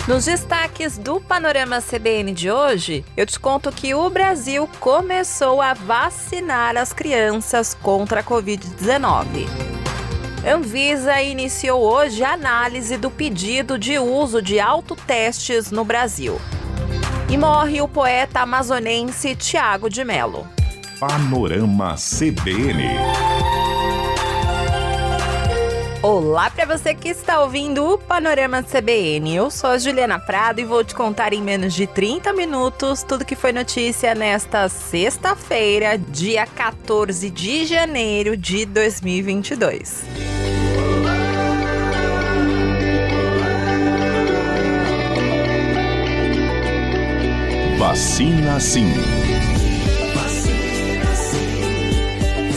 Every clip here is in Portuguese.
Nos destaques do Panorama CBN de hoje, eu te conto que o Brasil começou a vacinar as crianças contra a Covid-19. Anvisa iniciou hoje a análise do pedido de uso de autotestes no Brasil. E morre o poeta amazonense Tiago de Mello. Panorama CBN. Olá para você que está ouvindo o Panorama CBN. Eu sou a Juliana Prado e vou te contar em menos de 30 minutos tudo que foi notícia nesta sexta-feira, dia 14 de janeiro de 2022. Vacina sim.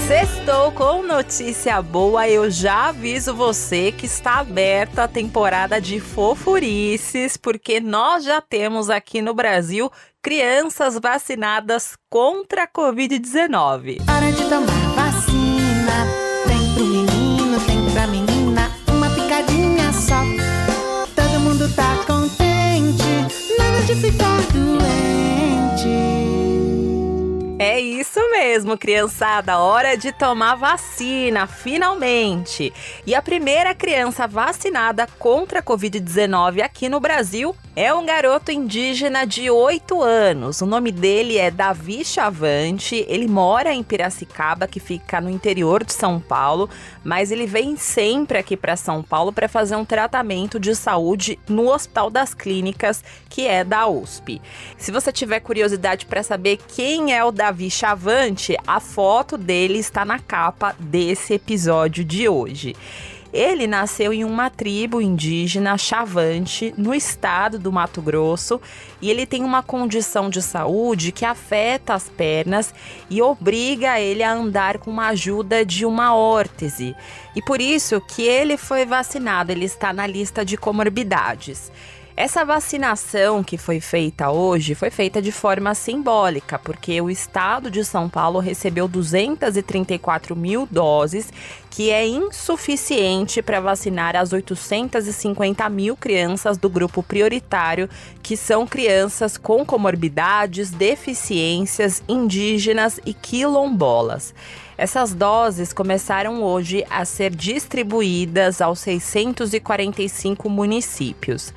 Sextou com notícia boa, eu já aviso você que está aberta a temporada de fofurices, porque nós já temos aqui no Brasil crianças vacinadas contra a Covid-19. Hora de tomar vacina, tem pro menino, tem pra menina, uma picadinha só. Todo mundo tá contente, nada de ficar doente. É isso mesmo, criançada, hora de tomar vacina, finalmente! E a primeira criança vacinada contra a Covid-19 aqui no Brasil é um garoto indígena de 8 anos. O nome dele é Davi Chavante, ele mora em Piracicaba, que fica no interior de São Paulo, mas ele vem sempre aqui para São Paulo para fazer um tratamento de saúde no Hospital das Clínicas, que é da USP. Se você tiver curiosidade para saber quem é o Davi Chavante, a foto dele está na capa desse episódio de hoje. Ele nasceu em uma tribo indígena Chavante, no estado do Mato Grosso, e ele tem uma condição de saúde que afeta as pernas e obriga ele a andar com a ajuda de uma órtese. E por isso que ele foi vacinado, ele está na lista de comorbidades. Essa vacinação que foi feita hoje foi feita de forma simbólica, porque o estado de São Paulo recebeu 234 mil doses, que é insuficiente para vacinar as 850 mil crianças do grupo prioritário, que são crianças com comorbidades, deficiências, indígenas e quilombolas. Essas doses começaram hoje a ser distribuídas aos 645 municípios.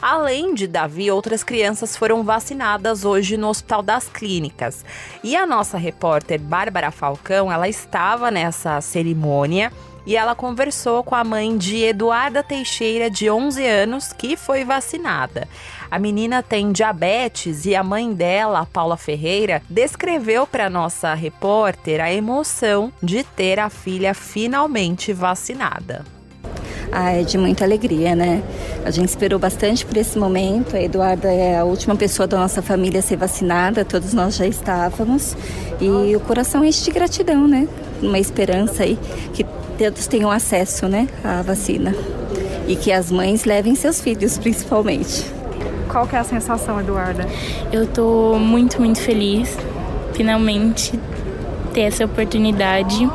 Além de Davi, outras crianças foram vacinadas hoje no Hospital das Clínicas. E a nossa repórter Bárbara Falcão, ela estava nessa cerimônia e ela conversou com a mãe de Eduarda Teixeira, de 11 anos, que foi vacinada. A menina tem diabetes e a mãe dela, a Paula Ferreira, descreveu para a nossa repórter a emoção de ter a filha finalmente vacinada. É de muita alegria, né? A gente esperou bastante por esse momento. A Eduarda é a última pessoa da nossa família a ser vacinada, todos nós já estávamos. E o coração enche de gratidão, né? Uma esperança aí que todos tenham acesso, né, à vacina. E que as mães levem seus filhos, principalmente. Qual que é a sensação, Eduarda? Eu tô muito, muito feliz, finalmente, ter essa oportunidade.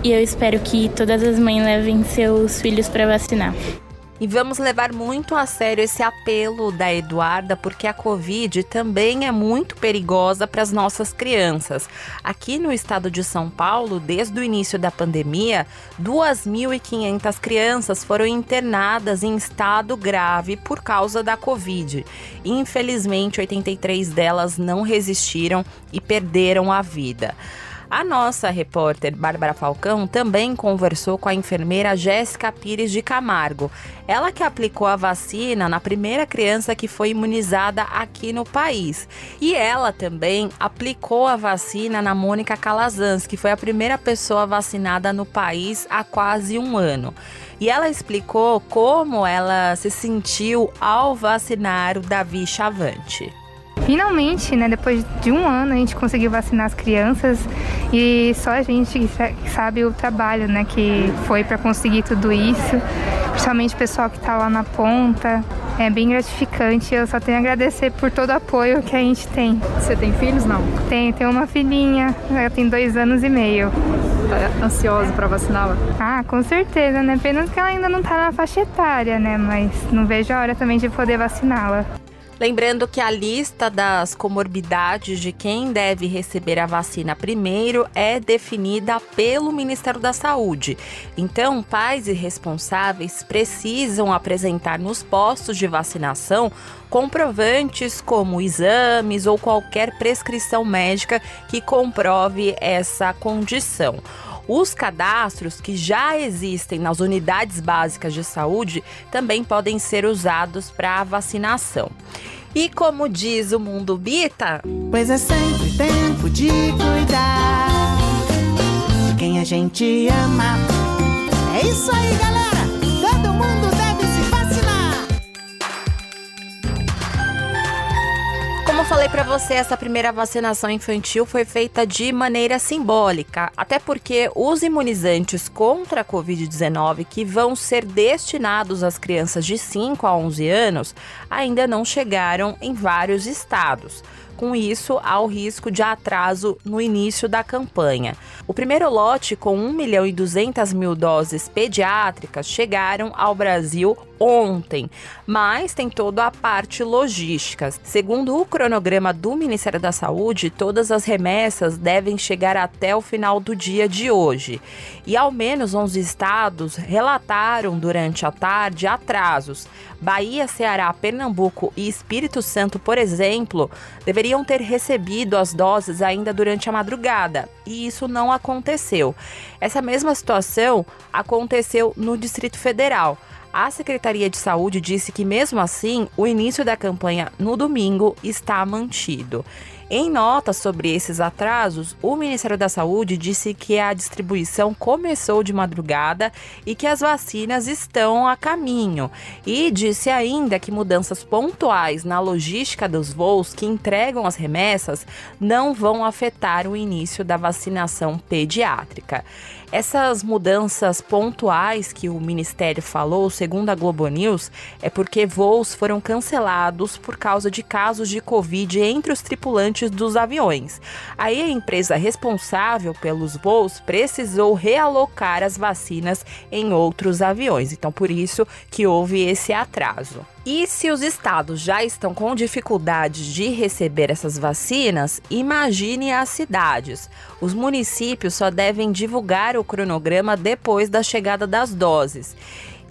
E eu espero que todas as mães levem seus filhos para vacinar. E vamos levar muito a sério esse apelo da Eduarda, porque a Covid também é muito perigosa para as nossas crianças. Aqui no estado de São Paulo, desde o início da pandemia, 2.500 crianças foram internadas em estado grave por causa da Covid. Infelizmente, 83 delas não resistiram e perderam a vida. A nossa repórter Bárbara Falcão também conversou com a enfermeira Jéssica Pires de Camargo. Ela que aplicou a vacina na primeira criança que foi imunizada aqui no país. E ela também aplicou a vacina na Mônica Calazans, que foi a primeira pessoa vacinada no país há quase um ano. E ela explicou como ela se sentiu ao vacinar o Davi Chavante. Finalmente, né, depois de um ano, a gente conseguiu vacinar as crianças e só a gente sabe o trabalho, né, que foi para conseguir tudo isso, principalmente o pessoal que está lá na ponta. É bem gratificante, eu só tenho a agradecer por todo o apoio que a gente tem. Você tem filhos, não? Tenho uma filhinha, ela tem 2 anos e meio. Tá ansiosa para vaciná-la? Ah, com certeza, né? Pena que ela ainda não tá na faixa etária, né? Mas não vejo a hora também de poder vaciná-la. Lembrando que a lista das comorbidades de quem deve receber a vacina primeiro é definida pelo Ministério da Saúde. Então, pais e responsáveis precisam apresentar nos postos de vacinação comprovantes como exames ou qualquer prescrição médica que comprove essa condição. Os cadastros que já existem nas unidades básicas de saúde também podem ser usados para a vacinação. E como diz o Mundo Bita, pois é sempre tempo de cuidar de quem a gente ama. É isso aí, galera! Todo mundo deve se vacinar! como eu falei para você, essa primeira vacinação infantil foi feita de maneira simbólica, até porque os imunizantes contra a Covid-19 que vão ser destinados às crianças de 5 a 11 anos ainda não chegaram em vários estados. Com isso, há o risco de atraso no início da campanha. O primeiro lote, com 1.200.000 doses pediátricas, chegaram ao Brasil ontem, mas tem toda a parte logística. Segundo o cronograma do Ministério da Saúde, todas as remessas devem chegar até o final do dia de hoje. E ao menos 11 estados relataram durante a tarde atrasos. Bahia, Ceará, Pernambuco e Espírito Santo, por exemplo, deveriam ter recebido as doses ainda durante a madrugada, e isso não aconteceu. Essa mesma situação aconteceu no Distrito Federal. A Secretaria de Saúde disse que, mesmo assim, o início da campanha no domingo está mantido. Em nota sobre esses atrasos, o Ministério da Saúde disse que a distribuição começou de madrugada e que as vacinas estão a caminho. E disse ainda que mudanças pontuais na logística dos voos que entregam as remessas não vão afetar o início da vacinação pediátrica. Essas mudanças pontuais que o Ministério falou, segundo a Globo News, é porque voos foram cancelados por causa de casos de Covid entre os tripulantes dos aviões. Aí a empresa responsável pelos voos precisou realocar as vacinas em outros aviões. Então, por isso que houve esse atraso. E se os estados já estão com dificuldades de receber essas vacinas, imagine as cidades. Os municípios só devem divulgar o cronograma depois da chegada das doses.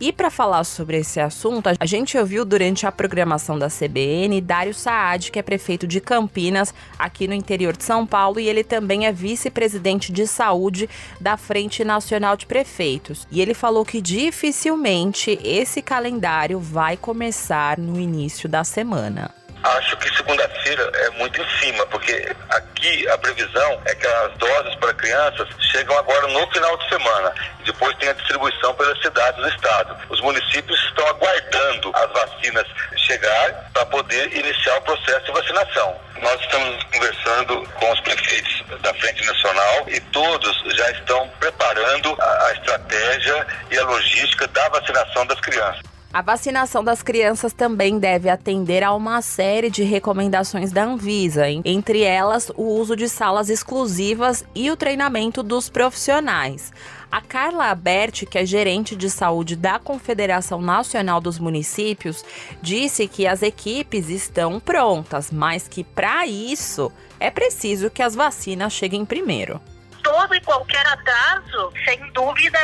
E para falar sobre esse assunto, a gente ouviu durante a programação da CBN Dário Saad, que é prefeito de Campinas, aqui no interior de São Paulo, e ele também é vice-presidente de saúde da Frente Nacional de Prefeitos. E ele falou que dificilmente esse calendário vai começar no início da semana. Acho que segunda-feira é muito em cima, porque aqui a previsão é que as doses para crianças chegam agora no final de semana. Depois tem a distribuição pelas cidades do estado. Os municípios estão aguardando as vacinas chegar para poder iniciar o processo de vacinação. Nós estamos conversando com os prefeitos da Frente Nacional e todos já estão preparando a estratégia e a logística da vacinação das crianças. A vacinação das crianças também deve atender a uma série de recomendações da Anvisa, entre elas o uso de salas exclusivas e o treinamento dos profissionais. A Carla Aberti, que é gerente de saúde da Confederação Nacional dos Municípios, disse que as equipes estão prontas, mas que para isso é preciso que as vacinas cheguem primeiro. Todo e qualquer atraso, sem dúvida,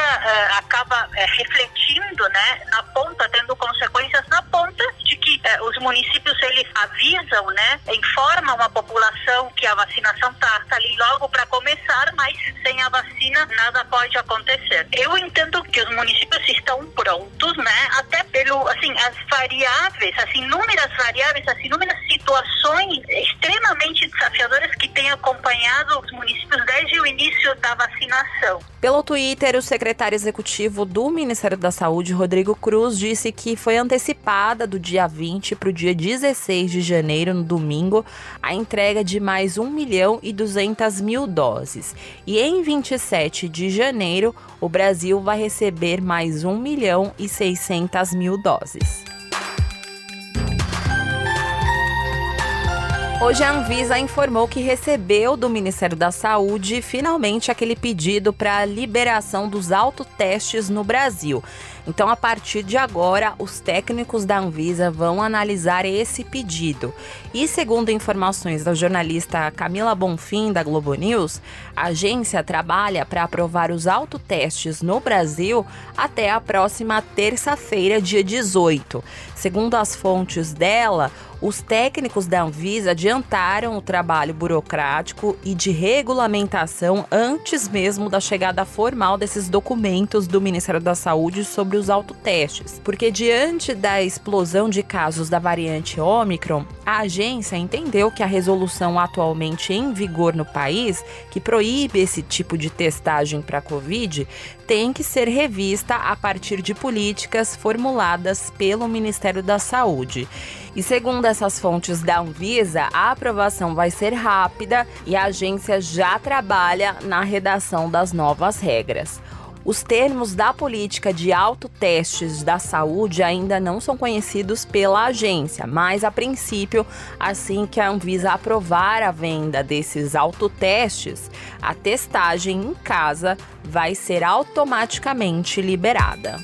acaba refletindo, né, na ponta, tendo consequências na ponta de que os municípios, eles avisam, né, informam a população que a vacinação está ali logo para começar, mas sem a vacina nada pode acontecer. Eu entendo que os municípios estão prontos, né, até pelo, assim, as variáveis, as inúmeras variáveis, as inúmeras situações extremamente desafiadoras que têm acompanhado os municípios desde o início da vacinação. Pelo Twitter, o secretário executivo do Ministério da Saúde, Rodrigo Cruz, disse que foi antecipada do dia 20 para o dia 16 de janeiro, no domingo, a entrega de mais 1.200.000 doses. E em 27 de janeiro, o Brasil vai receber mais 1.600.000 doses. Hoje a Anvisa informou que recebeu do Ministério da Saúde finalmente aquele pedido para a liberação dos autotestes no Brasil. Então, a partir de agora, os técnicos da Anvisa vão analisar esse pedido. E segundo informações da jornalista Camila Bonfim, da Globo News, a agência trabalha para aprovar os autotestes no Brasil até a próxima terça-feira, dia 18. Segundo as fontes dela, os técnicos da Anvisa adiantaram o trabalho burocrático e de regulamentação antes mesmo da chegada formal desses documentos do Ministério da Saúde sobre os autotestes. Porque diante da explosão de casos da variante Ômicron, a agência entendeu que a resolução atualmente em vigor no país, que proíbe esse tipo de testagem para a Covid, tem que ser revista a partir de políticas formuladas pelo Ministério da Saúde. E segundo essas fontes da Anvisa, a aprovação vai ser rápida e a agência já trabalha na redação das novas regras. Os termos da política de autotestes da saúde ainda não são conhecidos pela agência, mas a princípio, assim que a Anvisa aprovar a venda desses autotestes, a testagem em casa vai ser automaticamente liberada.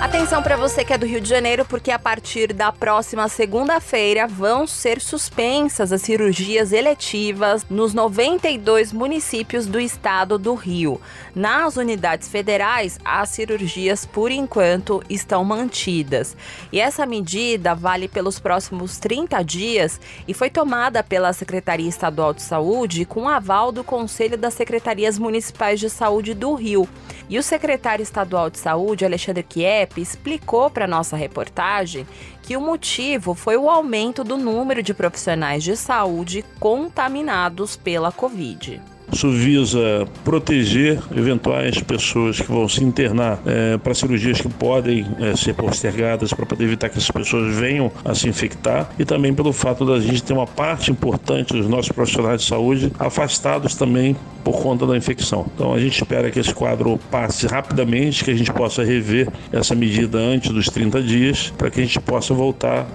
Atenção para você que é do Rio de Janeiro, porque a partir da próxima segunda-feira vão ser suspensas as cirurgias eletivas nos 92 municípios do estado do Rio. Nas unidades federais, as cirurgias, por enquanto, estão mantidas. E essa medida vale pelos próximos 30 dias e foi tomada pela Secretaria Estadual de Saúde com aval do Conselho das Secretarias Municipais de Saúde do Rio. E o secretário estadual de Saúde, Alexandre Kiep, explicou para nossa reportagem que o motivo foi o aumento do número de profissionais de saúde contaminados pela Covid. Isso visa proteger eventuais pessoas que vão se internar para cirurgias que podem ser postergadas, para poder evitar que essas pessoas venham a se infectar, e também pelo fato da gente ter uma parte importante dos nossos profissionais de saúde afastados também por conta da infecção. Então a gente espera que esse quadro passe rapidamente, que a gente possa rever essa medida antes dos 30 dias, para que a gente possa voltar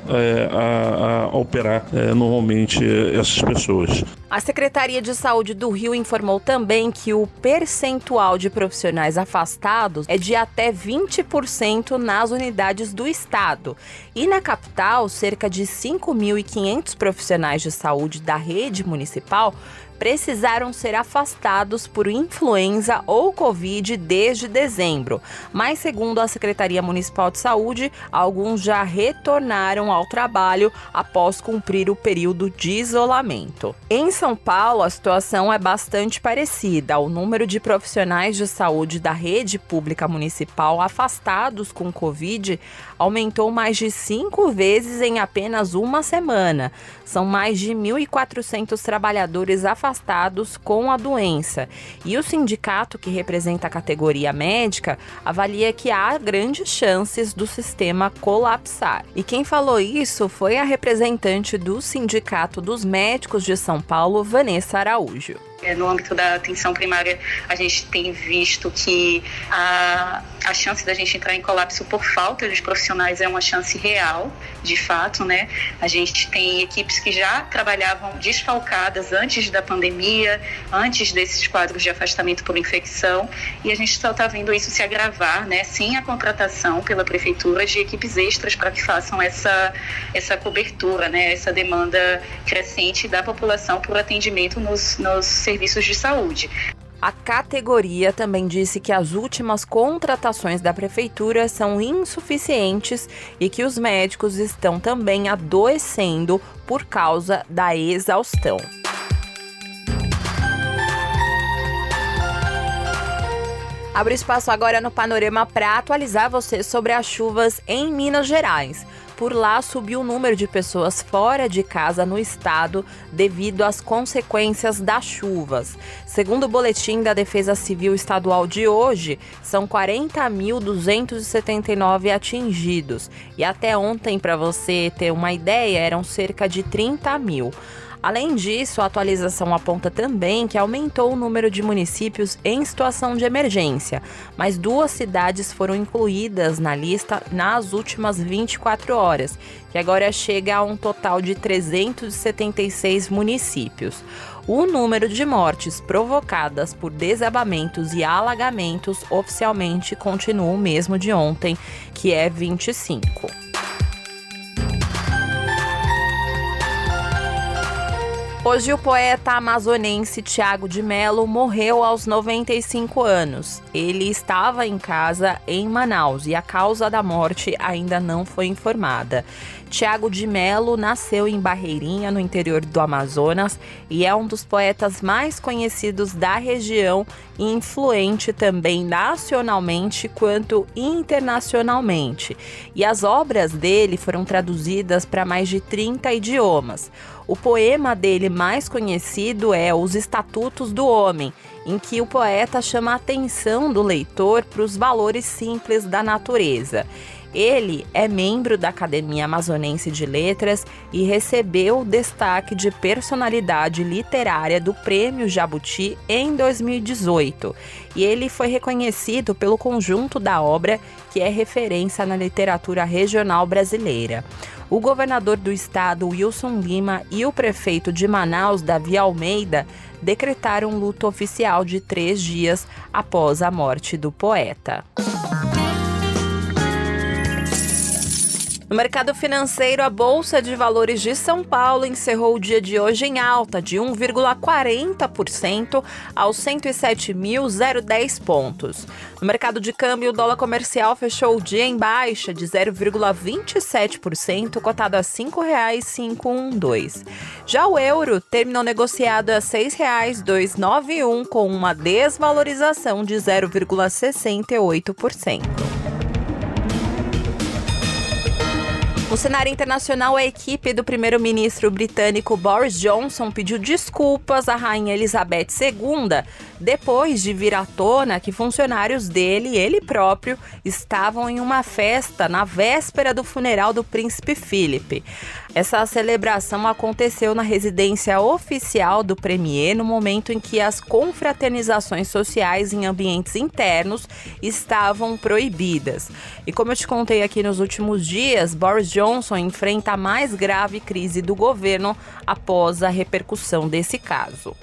a operar normalmente essas pessoas. A Secretaria de Saúde do Rio informou também que o percentual de profissionais afastados é de até 20% nas unidades do estado. E na capital, cerca de 5.500 profissionais de saúde da rede municipal precisaram ser afastados por influenza ou Covid desde dezembro. Mas, segundo a Secretaria Municipal de Saúde, alguns já retornaram ao trabalho após cumprir o período de isolamento. Em São Paulo, a situação é bastante parecida. O número de profissionais de saúde da rede pública municipal afastados com Covid aumentou mais de 5 vezes em apenas uma semana. São mais de 1.400 trabalhadores afastados com a doença. E o sindicato que representa a categoria médica avalia que há grandes chances do sistema colapsar. E quem falou isso foi a representante do Sindicato dos Médicos de São Paulo, Vanessa Araújo. No âmbito da atenção primária, a gente tem visto que a chance da gente entrar em colapso por falta de profissionais é uma chance real, de fato, né? A gente tem equipes que já trabalhavam desfalcadas antes da pandemia, antes desses quadros de afastamento por infecção, e a gente só está vendo isso se agravar, né? Sem a contratação pela prefeitura de equipes extras para que façam essa cobertura, né? Essa demanda crescente da população por atendimento nos serviços de saúde. A categoria também disse que as últimas contratações da prefeitura são insuficientes e que os médicos estão também adoecendo por causa da exaustão. Abro espaço agora no Panorama para atualizar você sobre as chuvas em Minas Gerais. Por lá, subiu o número de pessoas fora de casa no estado devido às consequências das chuvas. Segundo o boletim da Defesa Civil Estadual de hoje, são 40.279 atingidos. E até ontem, para você ter uma ideia, eram cerca de 30 mil. Além disso, a atualização aponta também que aumentou o número de municípios em situação de emergência, mas 2 cidades foram incluídas na lista nas últimas 24 horas, que agora chega a um total de 376 municípios. O número de mortes provocadas por desabamentos e alagamentos oficialmente continua o mesmo de ontem, que é 25. Hoje o poeta amazonense Tiago de Mello morreu aos 95 anos. Ele estava em casa em Manaus e a causa da morte ainda não foi informada. Tiago de Mello nasceu em Barreirinha, no interior do Amazonas, e é um dos poetas mais conhecidos da região e influente também nacionalmente quanto internacionalmente. E as obras dele foram traduzidas para mais de 30 idiomas. O poema dele mais conhecido é Os Estatutos do Homem, em que o poeta chama a atenção do leitor para os valores simples da natureza. Ele é membro da Academia Amazonense de Letras e recebeu o destaque de personalidade literária do Prêmio Jabuti em 2018. E ele foi reconhecido pelo conjunto da obra, que é referência na literatura regional brasileira. O governador do estado, Wilson Lima, e o prefeito de Manaus, Davi Almeida, decretaram luto oficial de 3 dias após a morte do poeta. No mercado financeiro, a Bolsa de Valores de São Paulo encerrou o dia de hoje em alta de 1,40% aos 107.010 pontos. No mercado de câmbio, o dólar comercial fechou o dia em baixa de 0,27%, cotado a R$ 5,512. Já o euro terminou negociado a R$ 6,291, com uma desvalorização de 0,68%. No cenário internacional, a equipe do primeiro-ministro britânico Boris Johnson pediu desculpas à rainha Elizabeth II depois de vir à tona que funcionários dele e ele próprio estavam em uma festa na véspera do funeral do príncipe Philip. Essa celebração aconteceu na residência oficial do premier no momento em que as confraternizações sociais em ambientes internos estavam proibidas. E como eu te contei aqui nos últimos dias, Boris Johnson enfrenta a mais grave crise do governo após a repercussão desse caso.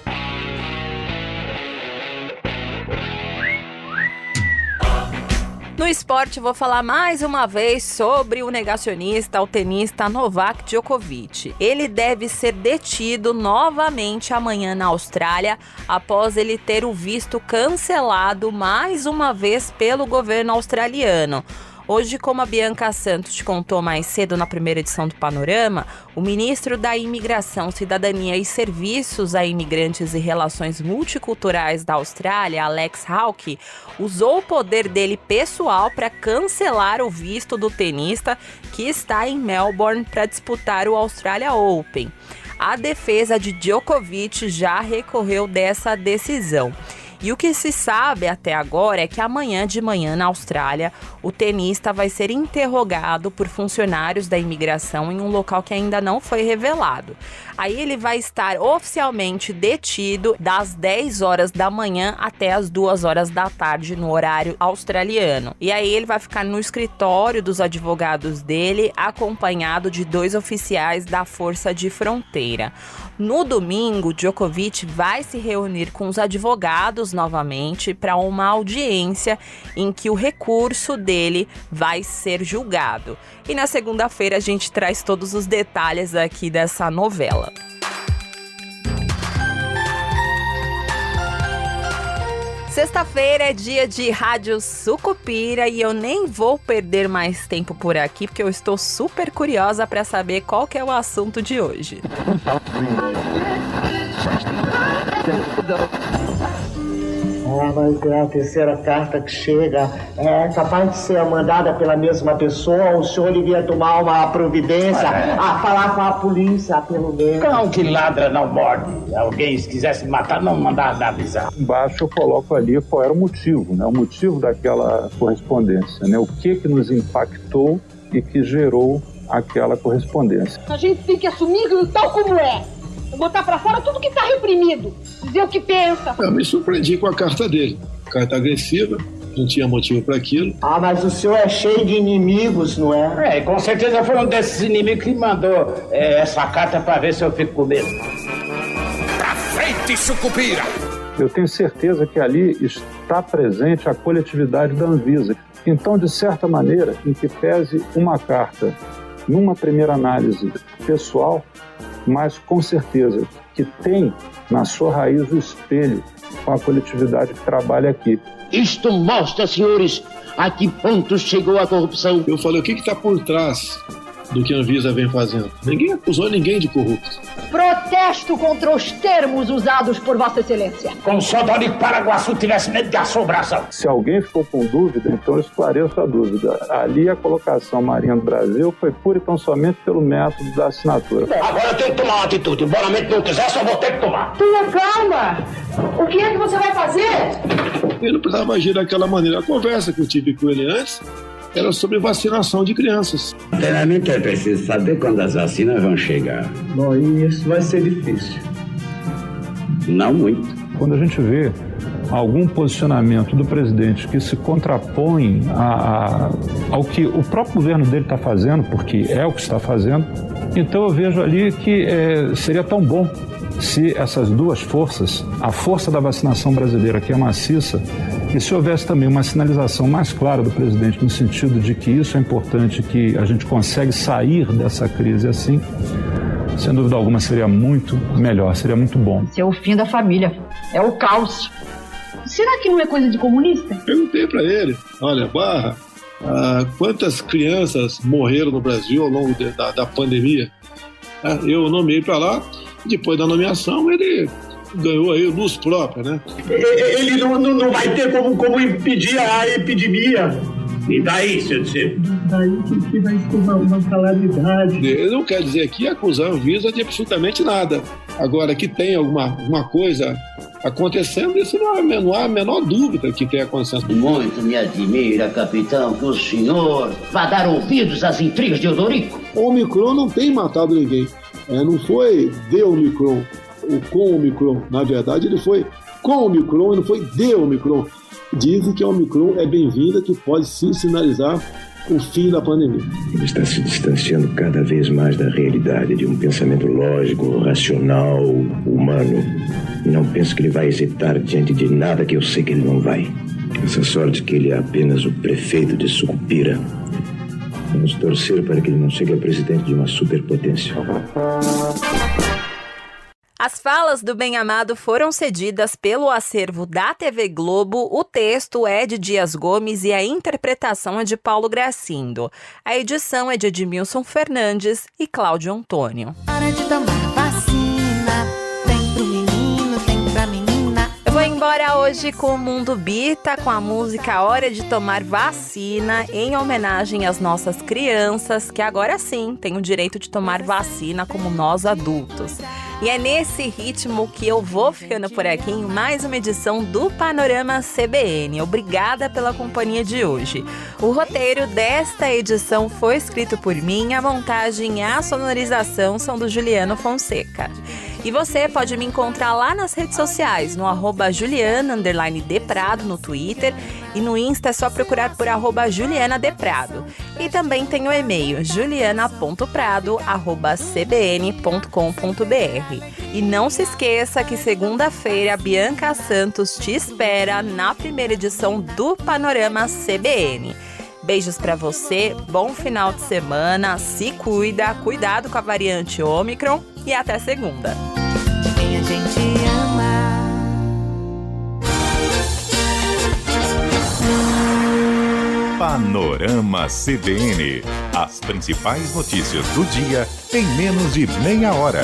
No esporte, vou falar mais uma vez sobre o negacionista, o tenista Novak Djokovic. Ele deve ser detido novamente amanhã na Austrália, após ele ter o visto cancelado mais uma vez pelo governo australiano. Hoje, como a Bianca Santos te contou mais cedo na primeira edição do Panorama, o ministro da Imigração, Cidadania e Serviços a Imigrantes e Relações Multiculturais da Austrália, Alex Hawke, usou o poder dele pessoal para cancelar o visto do tenista que está em Melbourne para disputar o Australia Open. A defesa de Djokovic já recorreu dessa decisão. E o que se sabe até agora é que amanhã de manhã na Austrália, o tenista vai ser interrogado por funcionários da imigração em um local que ainda não foi revelado. Aí ele vai estar oficialmente detido das 10 horas da manhã até as 2 horas da tarde no horário australiano. E aí ele vai ficar no escritório dos advogados dele, acompanhado de 2 oficiais da Força de Fronteira. No domingo, Djokovic vai se reunir com os advogados novamente para uma audiência em que o recurso dele vai ser julgado. E na segunda-feira a gente traz todos os detalhes aqui dessa novela. Sexta-feira é dia de Rádio Sucupira e eu nem vou perder mais tempo por aqui porque eu estou super curiosa para saber qual que é o assunto de hoje. Mas é a terceira carta que chega, é capaz de ser mandada pela mesma pessoa, o senhor devia tomar uma providência, a falar com a polícia, pelo menos. Cão que ladra não morde. Alguém, se quisesse me matar, não mandava avisar. Embaixo eu coloco ali qual era o motivo, né? O motivo daquela correspondência, né? O que nos impactou e que gerou aquela correspondência. A gente tem que assumir tal como é. botar pra fora tudo que tá reprimido, dizer o que pensa. Eu me surpreendi com a carta dele. Carta agressiva, não tinha motivo para aquilo. Ah, mas o senhor é cheio de inimigos, não é? Com certeza foi um desses inimigos que mandou essa carta para ver se eu fico com medo. Pra frente, Sucupira! Eu tenho certeza que ali está presente a coletividade da Anvisa. Então, de certa maneira, em que pese uma carta, numa primeira análise pessoal, mas com certeza que tem na sua raiz o espelho com a coletividade que trabalha aqui. Isto mostra, senhores, a que ponto chegou a corrupção. Eu falei, o que está por trás do que a Anvisa vem fazendo? Ninguém acusou ninguém de corrupto. Protesto contra os termos usados por Vossa Excelência. Como se o Doni Paraguaçu tivesse medo de assombração. Se alguém ficou com dúvida, então eu esclareço a dúvida. Ali a colocação Marinha do Brasil foi pura e tão somente pelo método da assinatura. Agora eu tenho que tomar uma atitude. Embora a mente não quiser, só vou ter que tomar. Tenha calma. O que é que você vai fazer? Ele não precisava agir daquela maneira. A conversa que eu tive com ele antes era sobre vacinação de crianças. Primeiramente é preciso saber quando as vacinas vão chegar. Bom, e isso vai ser difícil. Não muito. Quando a gente vê algum posicionamento do presidente que se contrapõe ao que o próprio governo dele está fazendo, porque é o que está fazendo, então eu vejo ali que seria tão bom se essas duas forças, a força da vacinação brasileira, que é maciça, e se houvesse também uma sinalização mais clara do presidente no sentido de que isso é importante, que a gente consegue sair dessa crise assim, sem dúvida alguma seria muito melhor, seria muito bom. Isso é o fim da família, é o caos. Será que não é coisa de comunista? Perguntei para ele, olha, Barra, quantas crianças morreram no Brasil ao longo da pandemia? Eu nomeei para lá, depois da nomeação ele ganhou aí luz própria, né? Ele não vai ter como impedir a epidemia. E daí, seu discípulo? Daí que vai ser uma calamidade. Eu não quero dizer aqui acusar a Anvisa de absolutamente nada. Agora, que tem alguma coisa acontecendo, isso não há a menor dúvida que tem acontecendo. Muito me admira, capitão, que o senhor vá dar ouvidos às intrigas de Odorico. O Omicron não tem matado ninguém. Não foi de Omicron, ou com Omicron. Na verdade, ele foi com Omicron e não foi de Omicron. Dizem que a Omicron é bem-vinda, que pode sim sinalizar o fim da pandemia. Ele está se distanciando cada vez mais da realidade, de um pensamento lógico, racional, humano. E não penso que ele vai hesitar diante de nada que eu sei que ele não vai. Essa sorte que ele é apenas o prefeito de Sucupira. Vamos torcer para que ele não chegue a presidente de uma superpotência. As falas do bem-amado foram cedidas pelo acervo da TV Globo, o texto é de Dias Gomes e a interpretação é de Paulo Gracindo. A edição é de Edmilson Fernandes e Cláudio Antônio. Hora de tomar vacina, tem pro menino, tem pra menina. Eu vou embora hoje com o Mundo Bita, com a música Hora de Tomar Vacina, em homenagem às nossas crianças, que agora sim têm o direito de tomar vacina como nós adultos. E é nesse ritmo que eu vou ficando por aqui em mais uma edição do Panorama CBN. Obrigada pela companhia de hoje. O roteiro desta edição foi escrito por mim, a montagem e a sonorização são do Juliano Fonseca. E você pode me encontrar lá nas redes sociais, no @Juliana_Deprado no Twitter e no Insta é só procurar por @JulianaDeprado. E também tem o e-mail juliana.prado@cbn.com.br. E não se esqueça que segunda-feira a Bianca Santos te espera na primeira edição do Panorama CBN. Beijos pra você, bom final de semana, se cuida, cuidado com a variante Ômicron e até segunda. Quem a gente ama. Panorama CBN. As principais notícias do dia em menos de meia hora.